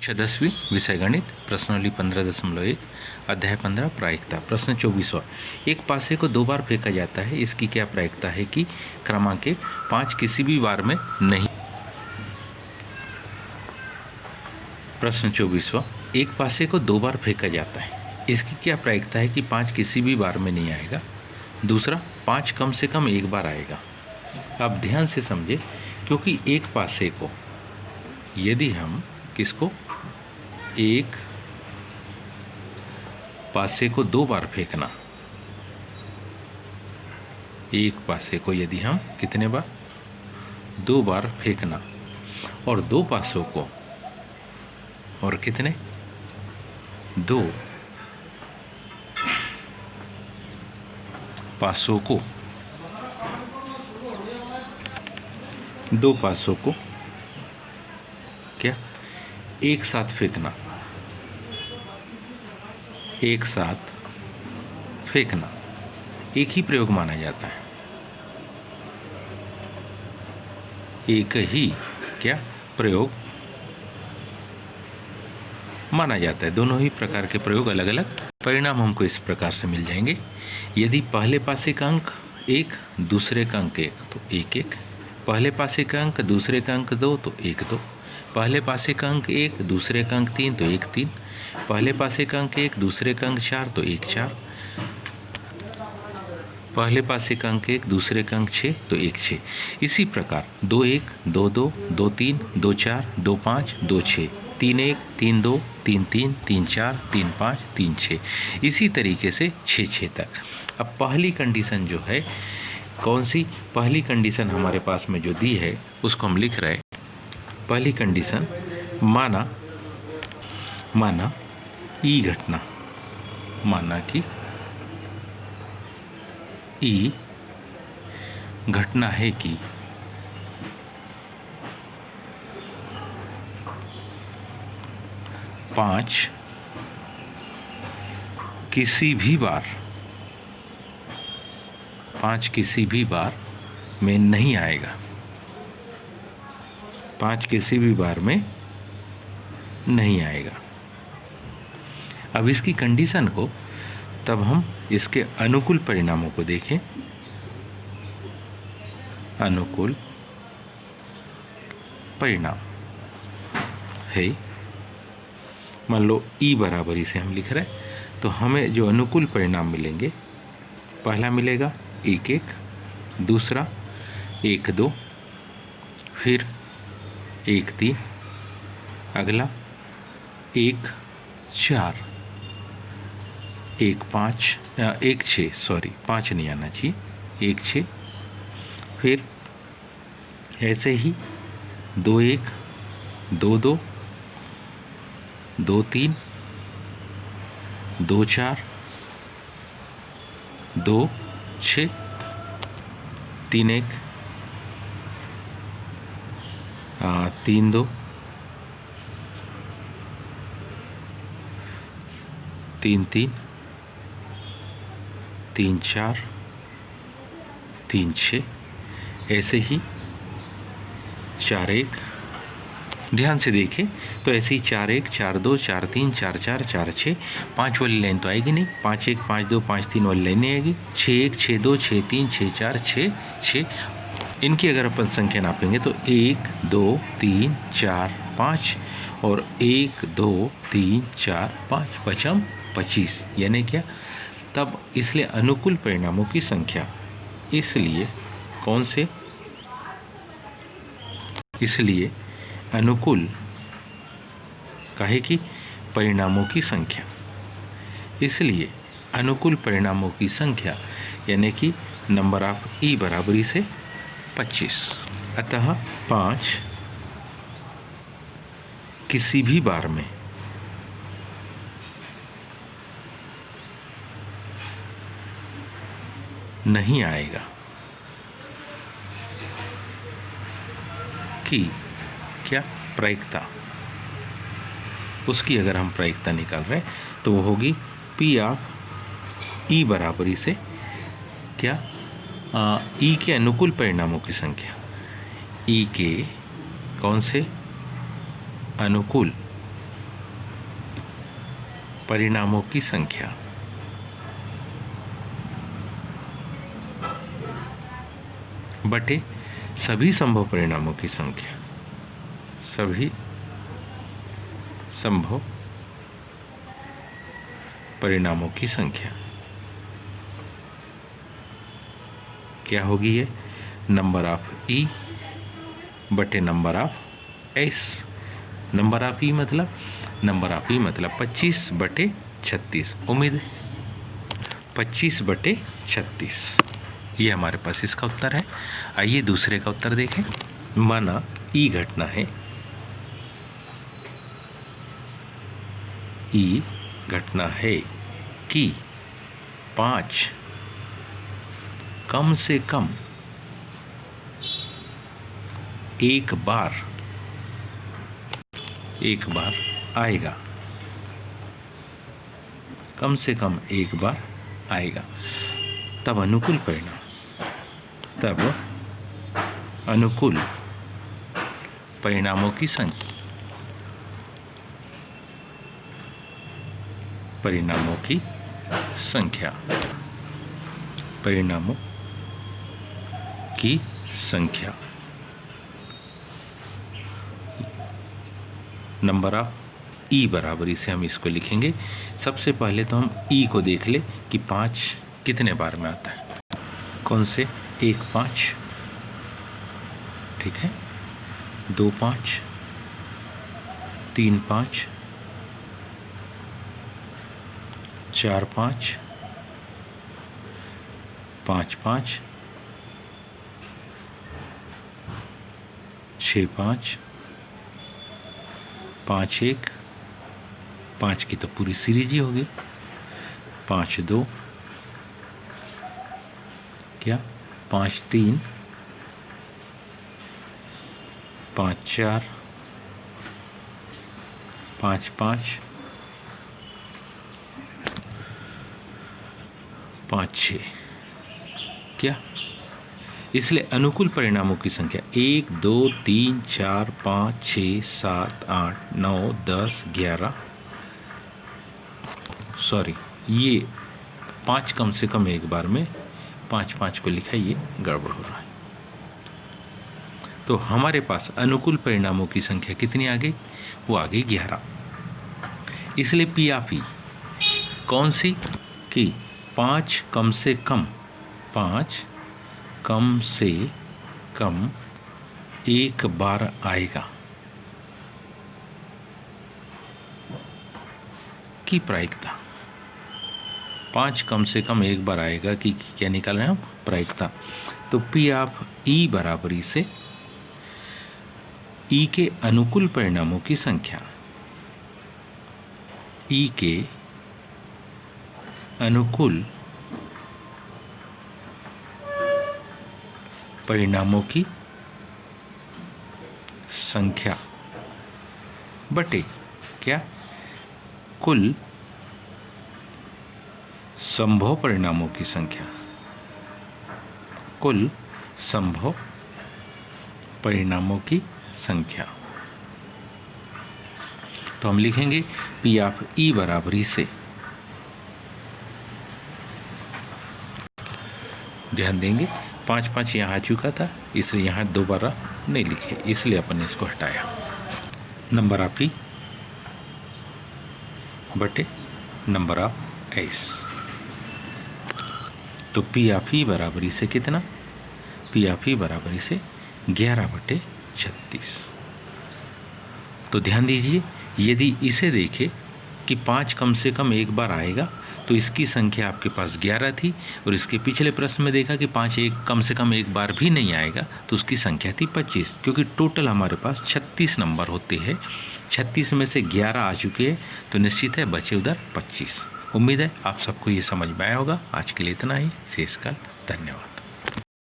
कक्षा 10वीं विषय गणित प्रश्नावली 15.1 अध्याय 15 प्रायिकता। प्रश्न 24वां। एक पासे को 2 बार फेंका जाता है, इसकी क्या प्रायिकता है कि क्रमांक 5 किसी भी बार में नहीं। प्रश्न 24वां। एक पासे को 2 बार फेंका जाता है, इसकी क्या प्रायिकता है कि 5 किसी भी बार में नहीं आएगा। दूसरा, 5 कम से कम एक बार आएगा। आप ध्यान से समझे, क्योंकि एक पासे को यदि हम किसको एक पासे को 2 बार फेंकना, एक पासे को यदि हम कितने बार 2 बार फेंकना और 2 पासों को और कितने 2 पासों को 2 पासों को क्या एक साथ फेंकना, एक साथ फेंकना एक ही प्रयोग माना जाता है। एक ही क्या प्रयोग माना जाता है। दोनों ही प्रकार के प्रयोग अलग अलग परिणाम हमको इस प्रकार से मिल जाएंगे। यदि पहले पासे का अंक 1, दूसरे का अंक 1 तो 1 1, पहले पासे का अंक दूसरे का अंक 2 तो 1 2, पहले पासे का अंक 1, दूसरे का अंक 3 तो 1 3, पहले पासे का अंक 1, दूसरे का अंक 4 तो 1 4, पहले पासे का अंक 1, दूसरे का अंक 6 तो 1 6। इसी प्रकार 2 1 2 2 2 3 2 4 2 5 2 6, 3 1 3 2 3 3 3 4 3 5 3 6, इसी तरीके से 6 6 तक। अब पहली कंडीशन जो है, कौन सी पहली कंडीशन हमारे पास में जो दी है उसको हम लिख रहे हैं। पहली कंडीशन, माना ई घटना, माना कि ई घटना है कि पांच किसी भी बार में नहीं आएगा, 5 किसी भी बार में नहीं आएगा। अब इसकी कंडीशन को तब हम इसके अनुकूल परिणामों को देखें। अनुकूल परिणाम है, मान लो ई बराबरी से हम लिख रहे हैं, तो हमें जो अनुकूल परिणाम मिलेंगे, पहला मिलेगा 1 1, दूसरा 1 2, फिर 1 3, अगला 1 4, 1 5 1 6, सॉरी 5 नहीं आना चाहिए, 1 6, फिर ऐसे ही 2 1 2 2 2 3 2 4 2 6 3 1 3 2 3 3 3 4 3 6, ऐसे ही 4 1। ध्यान से देखें तो ऐसे ही 4 1 4 2 4 3 4 4 4 6, 5 वाली लाइन तो आएगी नहीं, 5 1 5 2 5 3 वाली लाइन नहीं आएगी। 6 1 6 2 6 3 6 4 6 6, इनकी अगर अपन संख्या नापेंगे तो 1 2 3 4 5 और 1 2 3 4 5 5 25, यानी क्या तब इसलिए अनुकूल परिणामों की संख्या, इसलिए कौन से, इसलिए अनुकूल काहे की परिणामों की संख्या, इसलिए अनुकूल परिणामों की संख्या यानी कि नंबर ऑफ ई बराबरी से 25। अतः 5 किसी भी बार में नहीं आएगा कि क्या प्रायिकता, उसकी अगर हम प्रायिकता निकाल रहे हैं तो वो होगी पी ऑफ ई बराबरी से क्या ई के अनुकूल परिणामों की संख्या, ई के कौन से अनुकूल परिणामों की संख्या बटे सभी संभव परिणामों की संख्या, सभी संभव परिणामों की संख्या क्या होगी? ये नंबर ऑफ ई बटे number of S. Number of E मतलब 25 बटे 36। उम्मीद 25 बटे 36 ये हमारे पास इसका उत्तर है। आइए दूसरे का उत्तर देखें। माना ई घटना है, ई घटना है कि 5 कम से कम एक बार आएगा, कम से कम एक बार आएगा, तब अनुकूल परिणामों की संख्या, परिणामों की संख्या नंबर ऑफ ई बराबर, इसे हम इसको लिखेंगे। सबसे पहले तो हम ई को देख ले कि 5 कितने बार में आता है। कौन से? 1 5, ठीक है, 2 5, 3 5, 4 5, 5 5, 6 5, 5 1, 5 की तो पूरी सीरीज ही होगी, 5 2, क्या 5 3, 5 4, 5 5, 5 6, क्या? इसलिए अनुकूल परिणामों की संख्या 1 2 3 4 5 6 7 8 9 10 11, सॉरी ये 5 कम से कम एक बार में 5 5 को लिखा, ये गड़बड़ हो रहा है। तो हमारे पास अनुकूल परिणामों की संख्या कितनी आ गई? वो आ गई 11। इसलिए पी ऑफ ई कौन सी? कि 5 कम से कम एक बार आएगा की प्रायिकता। 5 कम से कम एक बार आएगा कि क्या निकाल रहे हैं हम? प्रायिकता। तो पी ऑफ ई बराबरी से ई के अनुकूल परिणामों की संख्या, ई के अनुकूल परिणामों की संख्या बटे क्या? कुल संभव परिणामों की संख्या, कुल संभव परिणामों की संख्या। तो हम लिखेंगे पी ऑफ ई बराबरी से, ध्यान देंगे 5 5 यहाँ आ चुका था, इसलिए यहाँ दोबारा नहीं लिखे, इसलिए अपन ने इसको हटाया। नंबर ऑफ ई बटे नंबर ऑफ एस। तो पी ऑफ ई बराबरी से कितना? पी ऑफ ई बराबरी से 11 बटे 36। तो ध्यान दीजिए, यदि इसे देखें कि 5 कम से कम एक बार आएगा, तो इसकी संख्या आपके पास 11 थी, और इसके पिछले प्रश्न में देखा कि 5 कम से कम एक बार भी नहीं आएगा, तो उसकी संख्या थी 25। क्योंकि टोटल हमारे पास 36 नंबर होते हैं, 36 में से 11 आ चुके हैं, तो निश्चित है बचे उधर 25। उम्मीद है आप सबको ये समझ में आया होगा। आज के लिए इतना ही। शेषकाल धन्यवाद।